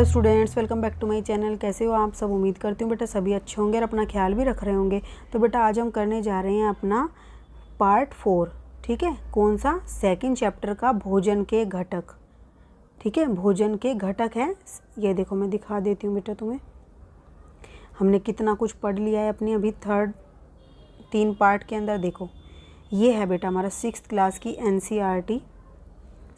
Hello students, welcome back to my channel. कैसे हो आप सब? उम्मीद करती हूँ बेटा सभी अच्छे होंगे और अपना ख्याल भी रख रहे होंगे। तो बेटा आज हम करने जा रहे हैं अपना पार्ट 4। ठीक है, कौन सा? सेकंड चैप्टर का भोजन के घटक। ठीक है, भोजन के घटक है। ये देखो मैं दिखा देती हूँ बेटा तुम्हें, हमने कितना कुछ पढ़ लिया है अपनी अभी थर्ड 3 पार्ट के अंदर। देखो ये है बेटा हमारा 6th क्लास की NCERT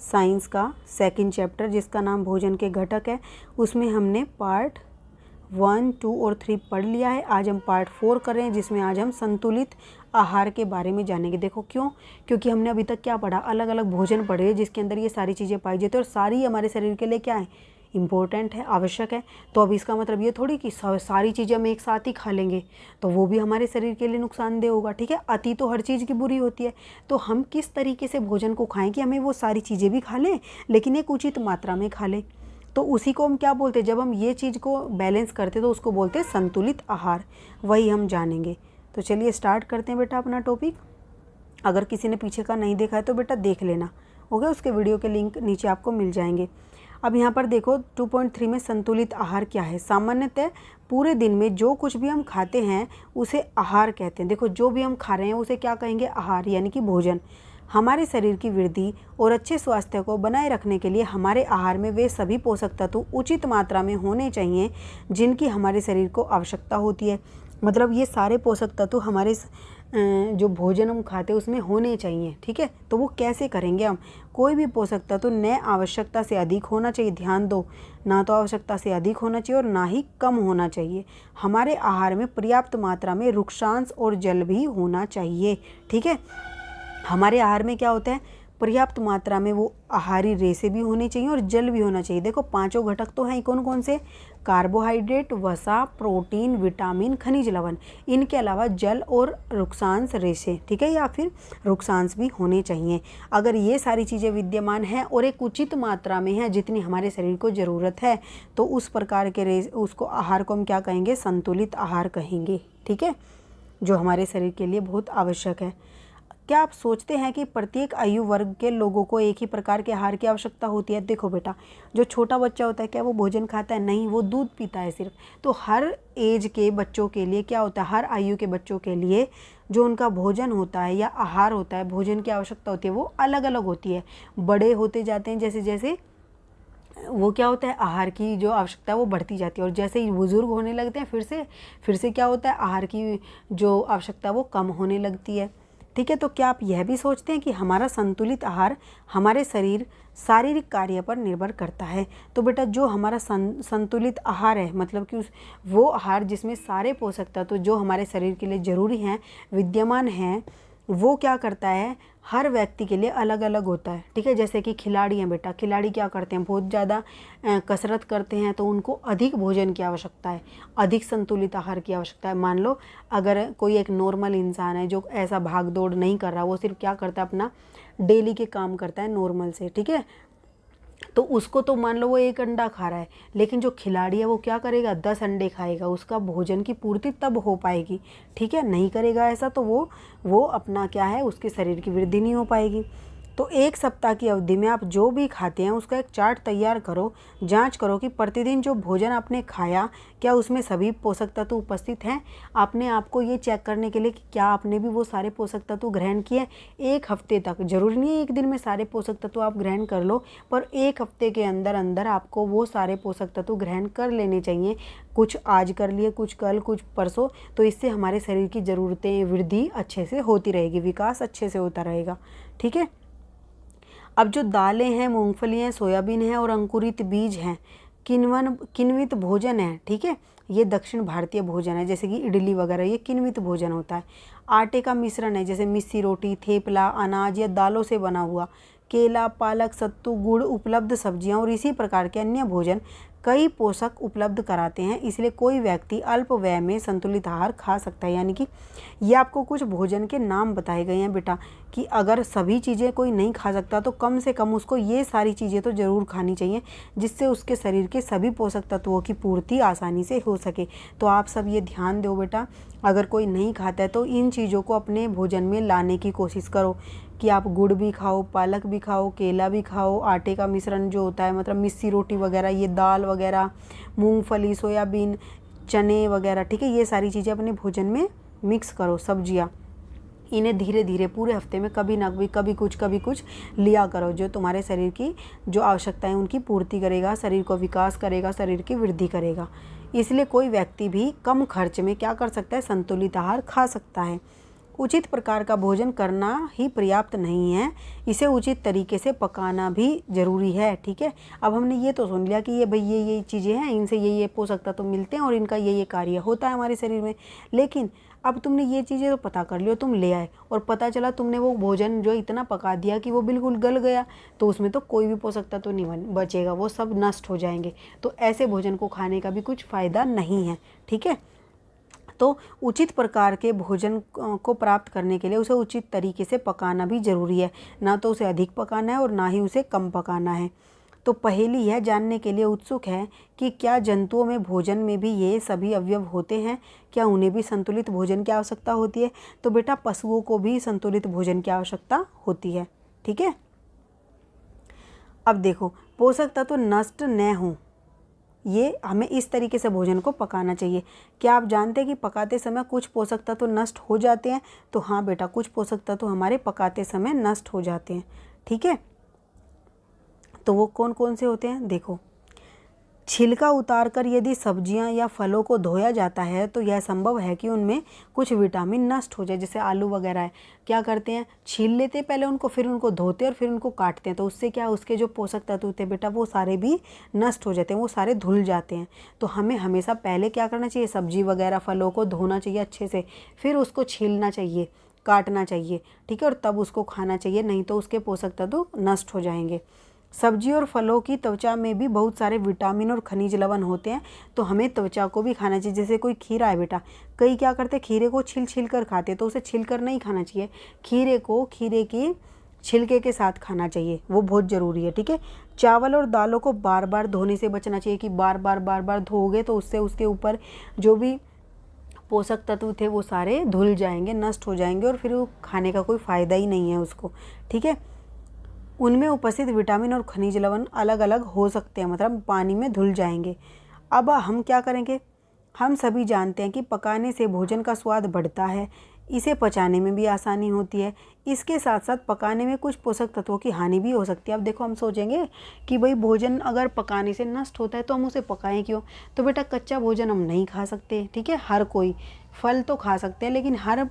साइंस का सेकंड चैप्टर जिसका नाम भोजन के घटक है। उसमें हमने पार्ट 1, 2 और 3 पढ़ लिया है। आज हम पार्ट 4 कर रहे हैं जिसमें आज हम संतुलित आहार के बारे में जानेंगे। देखो क्यों? क्योंकि हमने अभी तक क्या पढ़ा, अलग अलग भोजन पढ़े हैं जिसके अंदर ये सारी चीज़ें पाई जाती है और सारी हमारे शरीर के लिए क्या है, इम्पोर्टेंट है, आवश्यक है। तो अब इसका मतलब ये थोड़ी कि सारी चीज़ें हम एक साथ ही खा लेंगे तो वो भी हमारे शरीर के लिए नुकसानदेह होगा। ठीक है, अति तो हर चीज़ की बुरी होती है। तो हम किस तरीके से भोजन को खाएं कि हमें वो सारी चीज़ें भी खा लें लेकिन एक उचित मात्रा में खा लें। तो उसी को हम क्या बोलते हैं, जब हम ये चीज़ को बैलेंस करते तो उसको बोलते हैं संतुलित आहार। वही हम जानेंगे। तो चलिए स्टार्ट करते हैं बेटा अपना टॉपिक। अगर किसी ने पीछे का नहीं देखा है तो बेटा देख लेना, ओके। उसके वीडियो के लिंक नीचे आपको मिल जाएंगे। अब यहाँ पर देखो 2.3 में संतुलित आहार क्या है। सामान्यतः पूरे दिन में जो कुछ भी हम खाते हैं उसे आहार कहते हैं। देखो जो भी हम खा रहे हैं उसे क्या कहेंगे, आहार, यानी कि भोजन। हमारे शरीर की वृद्धि और अच्छे स्वास्थ्य को बनाए रखने के लिए हमारे आहार में वे सभी पोषक तत्व उचित मात्रा में होने चाहिए जिनकी हमारे शरीर को आवश्यकता होती है। मतलब ये सारे पोषक तत्व हमारे जो भोजन हम खाते हैं उसमें होने चाहिए। ठीक है, तो वो कैसे करेंगे हम? कोई भी पोषक तत्व न आवश्यकता से अधिक होना चाहिए, ध्यान दो, ना तो आवश्यकता से अधिक होना चाहिए और ना ही कम होना चाहिए। हमारे आहार में पर्याप्त मात्रा में रुक्षांश और जल भी होना चाहिए। ठीक है, हमारे आहार में क्या होता है, पर्याप्त मात्रा में वो आहारी रेशे भी होने चाहिए और जल भी होना चाहिए। देखो पांचों घटक तो हैं, कौन कौन से? कार्बोहाइड्रेट, वसा, प्रोटीन, विटामिन, खनिज लवण। इनके अलावा जल और रुक्षांश रेशे, ठीक है, या फिर रुक्षांश भी होने चाहिए। अगर ये सारी चीज़ें विद्यमान हैं और एक उचित मात्रा में है जितनी हमारे शरीर को ज़रूरत है तो उस प्रकार के उसको आहार को हम क्या कहेंगे, संतुलित आहार कहेंगे। ठीक है, जो हमारे शरीर के लिए बहुत आवश्यक है। क्या आप सोचते हैं कि प्रत्येक आयु वर्ग के लोगों को एक ही प्रकार के आहार की आवश्यकता होती है? देखो बेटा, जो छोटा बच्चा होता है क्या वो भोजन खाता है? नहीं, वो दूध पीता है सिर्फ। तो हर एज के बच्चों के लिए क्या होता है, हर आयु के बच्चों के लिए जो उनका भोजन होता है या आहार होता है, भोजन की आवश्यकता होती है वो अलग अलग होती है। बड़े होते जाते हैं जैसे जैसे वो क्या होता है, आहार की जो आवश्यकता है वो बढ़ती जाती है और जैसे ही बुजुर्ग होने लगते हैं फिर से क्या होता है, आहार की जो आवश्यकता है वो कम होने लगती है। ठीक है, तो क्या आप यह भी सोचते हैं कि हमारा संतुलित आहार हमारे शारीरिक कार्य पर निर्भर करता है? तो बेटा जो हमारा संतुलित आहार है मतलब कि वो आहार जिसमें सारे पोषक तत्व जो हमारे शरीर के लिए ज़रूरी हैं विद्यमान हैं, वो क्या करता है, हर व्यक्ति के लिए अलग अलग होता है। ठीक है, जैसे कि खिलाड़ी हैं बेटा, खिलाड़ी क्या करते हैं, बहुत ज़्यादा कसरत करते हैं तो उनको अधिक भोजन की आवश्यकता है, अधिक संतुलित आहार की आवश्यकता है। मान लो अगर कोई एक नॉर्मल इंसान है जो ऐसा भाग दौड़ नहीं कर रहा, वो सिर्फ क्या करता है, अपना डेली के काम करता है नॉर्मल से, ठीक है, तो उसको तो मान लो वो 1 अंडा खा रहा है, लेकिन जो खिलाड़ी है वो क्या करेगा, 10 अंडे खाएगा, उसका भोजन की पूर्ति तब हो पाएगी। ठीक है, नहीं करेगा ऐसा तो वो अपना क्या है, उसके शरीर की वृद्धि नहीं हो पाएगी। तो 1 सप्ताह की अवधि में आप जो भी खाते हैं उसका एक चार्ट तैयार करो, जांच करो कि प्रतिदिन जो भोजन आपने खाया क्या उसमें सभी पोषक तत्व उपस्थित हैं। आपने आपको ये चेक करने के लिए कि क्या आपने भी वो सारे पोषक तत्व ग्रहण किए। 1 हफ्ते तक, जरूरी नहीं है 1 दिन में सारे पोषक तत्व आप ग्रहण कर लो, पर 1 हफ्ते के अंदर अंदर आपको वो सारे पोषक तत्व ग्रहण कर लेने चाहिए। कुछ आज कर लिए, कुछ कल, कुछ परसों। तो इससे हमारे शरीर की ज़रूरतें वृद्धि अच्छे से होती रहेगी, विकास अच्छे से होता रहेगा। ठीक है, अब जो दालें हैं, मूंगफली हैं, सोयाबीन है और अंकुरित बीज हैं, किण्वित भोजन है। ठीक है, ये दक्षिण भारतीय भोजन है, जैसे कि इडली वगैरह, ये किण्वित भोजन होता है। आटे का मिश्रण है, जैसे मिस्सी रोटी, थेपला, अनाज या दालों से बना हुआ, केला, पालक, सत्तू, गुड़, उपलब्ध सब्जियां और इसी प्रकार के अन्य भोजन कई पोषक उपलब्ध कराते हैं। इसलिए कोई व्यक्ति अल्प व्यय में संतुलित आहार खा सकता है। यानी कि ये आपको कुछ भोजन के नाम बताए गए हैं बेटा, कि अगर सभी चीज़ें कोई नहीं खा सकता तो कम से कम उसको ये सारी चीज़ें तो ज़रूर खानी चाहिए जिससे उसके शरीर के सभी पोषक तत्वों की पूर्ति आसानी से हो सके। तो आप सब ये ध्यान दो बेटा, अगर कोई नहीं खाता है तो इन चीज़ों को अपने भोजन में लाने की कोशिश करो कि आप गुड़ भी खाओ, पालक भी खाओ, केला भी खाओ, आटे का मिश्रण जो होता है मतलब मिस्सी रोटी वगैरह, ये दाल वगैरह, मूंगफली, सोयाबीन, चने वगैरह, ठीक है, ये सारी चीज़ें अपने भोजन में मिक्स करो। सब्जियाँ, इन्हें धीरे धीरे पूरे हफ्ते में कभी ना कभी कुछ लिया करो, जो तुम्हारे शरीर की जो आवश्यकताएं उनकी पूर्ति करेगा, शरीर को विकास करेगा, शरीर की वृद्धि करेगा। इसलिए कोई व्यक्ति भी कम खर्च में क्या कर सकता है, संतुलित आहार खा सकता है। उचित प्रकार का भोजन करना ही पर्याप्त नहीं है, इसे उचित तरीके से पकाना भी ज़रूरी है। ठीक है, अब हमने ये तो सुन लिया कि ये भाई ये चीज़ें हैं, इनसे ये पोषक तत्व मिलते हैं और इनका ये कार्य होता है हमारे शरीर में। लेकिन अब तुमने ये चीज़ें तो पता कर लियो, तुम ले आए और पता चला तुमने वो भोजन जो इतना पका दिया कि वो बिल्कुल गल गया, तो उसमें तो कोई भी पोषक तत्व नहीं बचेगा, वो सब नष्ट हो जाएंगे। तो ऐसे भोजन को खाने का भी कुछ फ़ायदा नहीं है। ठीक है, तो उचित प्रकार के भोजन को प्राप्त करने के लिए उसे उचित तरीके से पकाना भी ज़रूरी है, ना तो उसे अधिक पकाना है और ना ही उसे कम पकाना है। तो पहेली यह जानने के लिए उत्सुक है कि क्या जंतुओं में भोजन में भी ये सभी अवयव होते हैं, क्या उन्हें भी संतुलित भोजन की आवश्यकता होती है? तो बेटा पशुओं को भी संतुलित भोजन की आवश्यकता होती है। ठीक है, अब देखो, पोषक तत्व नष्ट न हो, ये हमें इस तरीके से भोजन को पकाना चाहिए। क्या आप जानते हैं कि पकाते समय कुछ पोषक तत्व नष्ट हो जाते हैं? तो हाँ बेटा, कुछ पोषक तत्व हमारे पकाते समय नष्ट हो जाते हैं। ठीक है, तो वो कौन कौन से होते हैं? देखो, छिलका उतारकर यदि सब्जियां या फलों को धोया जाता है तो यह संभव है कि उनमें कुछ विटामिन नष्ट हो जाए। जैसे आलू वगैरह है, क्या करते हैं, छील लेते हैं पहले उनको, फिर उनको धोते हैं और फिर उनको काटते हैं, तो उससे क्या, उसके जो पोषक तत्व होते हैं बेटा वो सारे भी नष्ट हो जाते हैं, वो सारे धुल जाते हैं। तो हमें हमेशा पहले क्या करना चाहिए, सब्जी वगैरह फलों को धोना चाहिए अच्छे से, फिर उसको छीलना चाहिए, काटना चाहिए। ठीक है, और तब उसको खाना चाहिए, नहीं तो उसके पोषक तत्व नष्ट हो जाएंगे। सब्जी और फलों की त्वचा में भी बहुत सारे विटामिन और खनिज लवण होते हैं, तो हमें त्वचा को भी खाना चाहिए। जैसे कोई खीरा है बेटा, कई क्या करते हैं, खीरे को छील कर खाते, तो उसे छील कर नहीं खाना चाहिए, खीरे को खीरे की छिलके के साथ खाना चाहिए, वो बहुत ज़रूरी है। ठीक है, चावल और दालों को बार बार धोने से बचना चाहिए, कि बार बार धोओगे तो उससे उसके ऊपर जो भी पोषक तत्व थे वो सारे धुल जाएंगे, नष्ट हो जाएंगे और फिर वो खाने का कोई फ़ायदा ही नहीं है उसको। ठीक है, उनमें उपस्थित विटामिन और खनिज लवण अलग अलग हो सकते हैं, मतलब पानी में धुल जाएंगे। अब हम क्या करेंगे, हम सभी जानते हैं कि पकाने से भोजन का स्वाद बढ़ता है, इसे पचाने में भी आसानी होती है। इसके साथ साथ पकाने में कुछ पोषक तत्वों की हानि भी हो सकती है। अब देखो, हम सोचेंगे कि भाई भोजन अगर पकाने से नष्ट होता है तो हम उसे पकाएं क्यों? तो बेटा कच्चा भोजन हम नहीं खा सकते। ठीक है, हर कोई फल तो खा सकते हैं, लेकिन हर,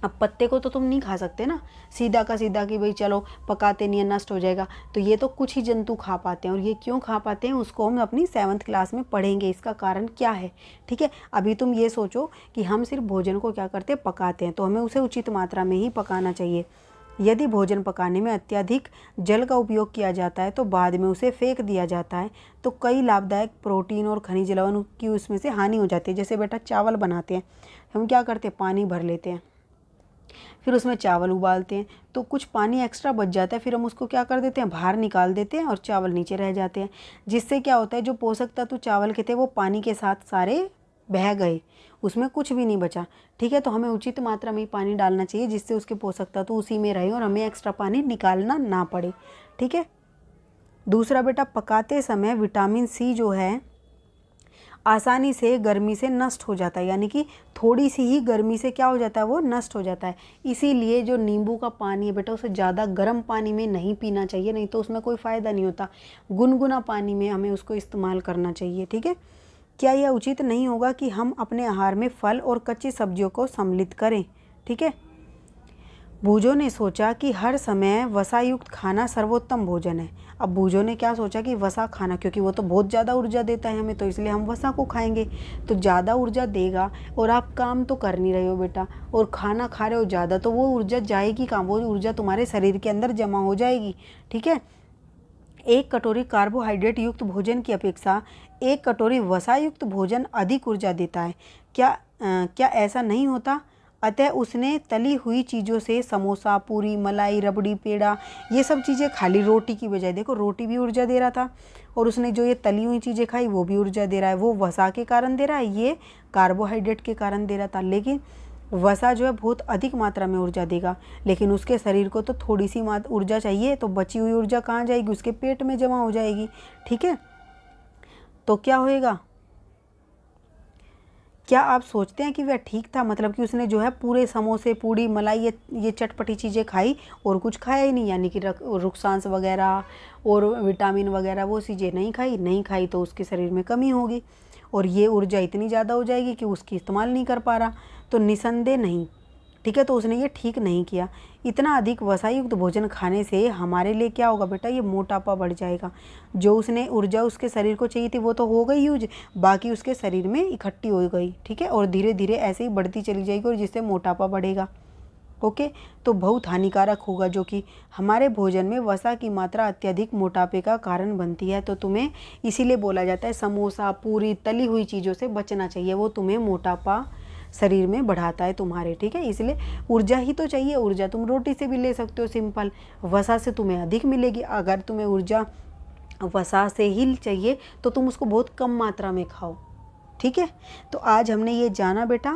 अब पत्ते को तो तुम नहीं खा सकते ना सीधा का सीधा, कि भाई चलो पकाते नहीं है नष्ट हो जाएगा। तो ये तो कुछ ही जंतु खा पाते हैं, और ये क्यों खा पाते हैं उसको हम अपनी 7th क्लास में पढ़ेंगे, इसका कारण क्या है। ठीक है, अभी तुम ये सोचो कि हम सिर्फ भोजन को क्या करते हैं, पकाते हैं, तो हमें उसे उचित मात्रा में ही पकाना चाहिए। यदि भोजन पकाने में अत्यधिक जल का उपयोग किया जाता है तो बाद में उसे फेंक दिया जाता है, तो कई लाभदायक प्रोटीन और खनिज लवण की उसमें से हानि हो जाती है। जैसे बेटा चावल बनाते हैं, हम क्या करते हैं, पानी भर लेते हैं, फिर उसमें चावल उबालते हैं, तो कुछ पानी एक्स्ट्रा बच जाता है, फिर हम उसको क्या कर देते हैं, बाहर निकाल देते हैं और चावल नीचे रह जाते हैं, जिससे क्या होता है, जो पोषक तत्व चावल के थे वो पानी के साथ सारे बह गए, उसमें कुछ भी नहीं बचा। ठीक है, तो हमें उचित मात्रा में पानी डालना चाहिए, जिससे उसके पोषक तत्व उसी में रहे और हमें एक्स्ट्रा पानी निकालना ना पड़े। ठीक है, दूसरा बेटा, पकाते समय विटामिन सी जो है आसानी से गर्मी से नष्ट हो जाता है, यानी कि थोड़ी सी ही गर्मी से क्या हो जाता है, वो नष्ट हो जाता है। इसीलिए जो नींबू का पानी है बेटा, उसे ज़्यादा गर्म पानी में नहीं पीना चाहिए, नहीं तो उसमें कोई फ़ायदा नहीं होता। गुनगुना पानी में हमें उसको इस्तेमाल करना चाहिए। ठीक है, क्या यह उचित नहीं होगा कि हम अपने आहार में फल और कच्ची सब्जियों को सम्मिलित करें? ठीक है, बूझों ने सोचा कि हर समय वसायुक्त खाना सर्वोत्तम भोजन है। अब बूझों ने क्या सोचा कि वसा खाना, क्योंकि वो तो बहुत ज़्यादा ऊर्जा देता है हमें, तो इसलिए हम वसा को खाएंगे, तो ज़्यादा ऊर्जा देगा, और आप काम तो कर नहीं रहे हो बेटा और खाना खा रहे हो ज़्यादा, तो वो ऊर्जा जाएगी कहाँ, वो ऊर्जा तुम्हारे शरीर के अंदर जमा हो जाएगी। ठीक है, एक कटोरी कार्बोहाइड्रेट युक्त भोजन की अपेक्षा एक कटोरी वसा युक्त भोजन अधिक ऊर्जा देता है। क्या ऐसा नहीं होता? अतः उसने तली हुई चीज़ों से समोसा, पूरी, मलाई, रबड़ी, पेड़ा, ये सब चीज़ें खा ली रोटी की बजाय। देखो, रोटी भी ऊर्जा दे रहा था, और उसने जो ये तली हुई चीज़ें खाई वो भी ऊर्जा दे रहा है। वो वसा के कारण दे रहा है, ये कार्बोहाइड्रेट के कारण दे रहा था। लेकिन वसा जो है बहुत अधिक मात्रा में ऊर्जा देगा, लेकिन उसके शरीर को तो थोड़ी सी ऊर्जा चाहिए, तो बची हुई ऊर्जा कहाँ जाएगी, उसके पेट में जमा हो जाएगी। ठीक है, तो क्या होएगा, क्या आप सोचते हैं कि वह ठीक था, मतलब कि उसने जो है पूरे समोसे, पूड़ी, मलाई, ये चटपटी चीज़ें खाई और कुछ खाया ही नहीं, यानी कि रुकसांस वगैरह और विटामिन वगैरह वो चीज़ें नहीं खाई तो उसके शरीर में कमी होगी और ये ऊर्जा इतनी ज़्यादा हो जाएगी कि उसकी इस्तेमाल नहीं कर पा रहा, तो निसंदेह नहीं। ठीक है, तो उसने ये ठीक नहीं किया। इतना अधिक वसायुक्त भोजन खाने से हमारे लिए क्या होगा बेटा, ये मोटापा बढ़ जाएगा। जो उसने ऊर्जा उसके शरीर को चाहिए थी वो तो हो गई यूज, बाकी उसके शरीर में इकट्ठी हो गई। ठीक है, और धीरे धीरे ऐसे ही बढ़ती चली जाएगी और जिससे मोटापा बढ़ेगा। ओके, तो बहुत हानिकारक होगा, जो कि हमारे भोजन में वसा की मात्रा अत्यधिक मोटापे का कारण बनती है। तो तुम्हें इसीलिए बोला जाता है समोसा, पूरी, तली हुई चीज़ों से बचना चाहिए, वो तुम्हें मोटापा शरीर में बढ़ाता है तुम्हारे। ठीक है, इसलिए ऊर्जा ही तो चाहिए, ऊर्जा तुम रोटी से भी ले सकते हो सिंपल, वसा से तुम्हें अधिक मिलेगी। अगर तुम्हें ऊर्जा वसा से ही चाहिए तो तुम उसको बहुत कम मात्रा में खाओ। ठीक है, तो आज हमने ये जाना बेटा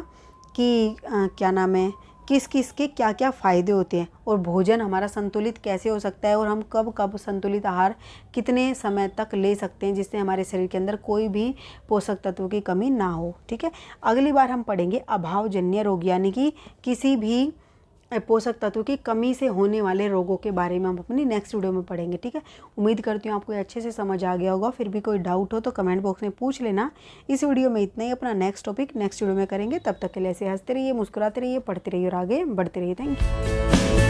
कि क्या नाम है, किस किस के क्या क्या फ़ायदे होते हैं और भोजन हमारा संतुलित कैसे हो सकता है और हम कब कब संतुलित आहार कितने समय तक ले सकते हैं जिससे हमारे शरीर के अंदर कोई भी पोषक तत्वों की कमी ना हो। ठीक है, अगली बार हम पढ़ेंगे अभावजन्य रोग, यानी कि किसी भी पोषक तत्व की कमी से होने वाले रोगों के बारे में हम अपनी नेक्स्ट वीडियो में पढ़ेंगे। ठीक है, उम्मीद करती हूँ आपको अच्छे से समझ आ गया होगा। फिर भी कोई डाउट हो तो कमेंट बॉक्स में पूछ लेना। इस वीडियो में इतना ही, अपना नेक्स्ट टॉपिक नेक्स्ट वीडियो में करेंगे। तब तक के लिए ऐसे हंसते रहिए, मुस्कुराते रहिए, पढ़ते रहिए और आगे बढ़ते रहिए। Thank you.